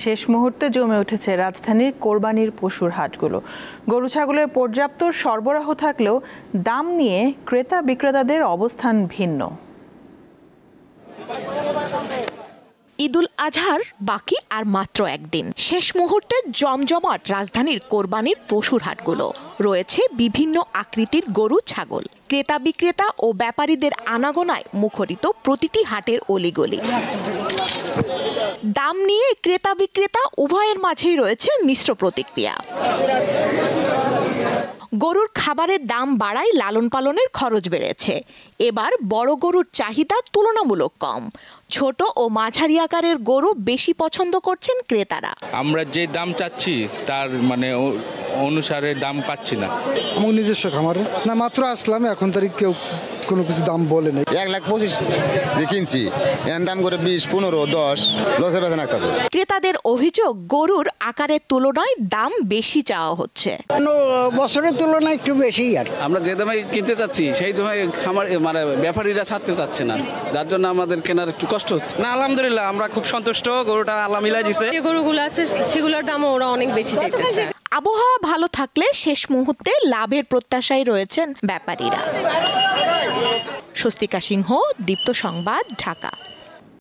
শেষ মুহূর্তে জমে উঠেছে রাজধানীর কোরবানির পশুর হাটগুলো। গরু ছাগলের পর্যাপ্ত সরবরাহ থাকলেও দাম নিয়ে ক্রেতা বিক্রেতাদের অবস্থান ভিন্ন। ঈদুল আজহার বাকি আর মাত্র একদিন। শেষ মুহূর্তে জমজমাট রাজধানীর কোরবানির পশুর হাটগুলো। রয়েছে বিভিন্ন আকৃতির গরু ছাগল। ক্রেতা বিক্রেতা ও ব্যাপারীদের আনাগোনায় মুখরিত প্রতিটি হাটের অলিগলি। দাম নিয়ে ক্রেতা বিক্রেতা উভয়ের মাঝেই রয়েছে মিশ্র প্রতিক্রিয়া। গরুর খাবারের দাম বাড়ায় লালন পালনের খরচ বেড়েছে। এবার বড় গরুর চাহিদা তুলনামূলক কম। ছোট ও মাঝারি আকারের গরু বেশি পছন্দ করছেন ক্রেতারা। আমরা যে দাম চাচ্ছি তার অনুসারে দাম পাচ্ছি না। আমার নিজস্ব খামারে না, মাত্র আসলাম, এখন তারিখ কেউ কোনো কিছু দাম বলে নেই। 1,25,000 কিনছি, এর দাম করে 20, 15, 10 লসে বেচা লাগতেছে। ক্রেতাদের অভিযোগ, গরুর আকারের তুলনায় দাম বেশি চাওয়া হচ্ছে। বছরের তুলনায় একটু বেশি। আর আমরা যে দামে কিনতে চাচ্ছি সেই দামে ব্যাপারীরা ছাড়তে চাচ্ছে না, যার জন্য আমাদের কেনার একটু কষ্ট হচ্ছে। না, আলহামদুলিল্লাহ আমরা খুব সন্তুষ্ট। গরুটা আল্লাহ মিলাই দিছে। যে গরুগুলো আছে সেগুলোর দামও ওরা অনেক বেশি চাইতেছে। আবহাওয়া ভালো থাকলে শেষ মুহূর্তে লাভের প্রত্যাশায় রয়েছেন ব্যাপারীরা। স্বস্তিকা সিংহ, দীপ্ত সংবাদ, ঢাকা।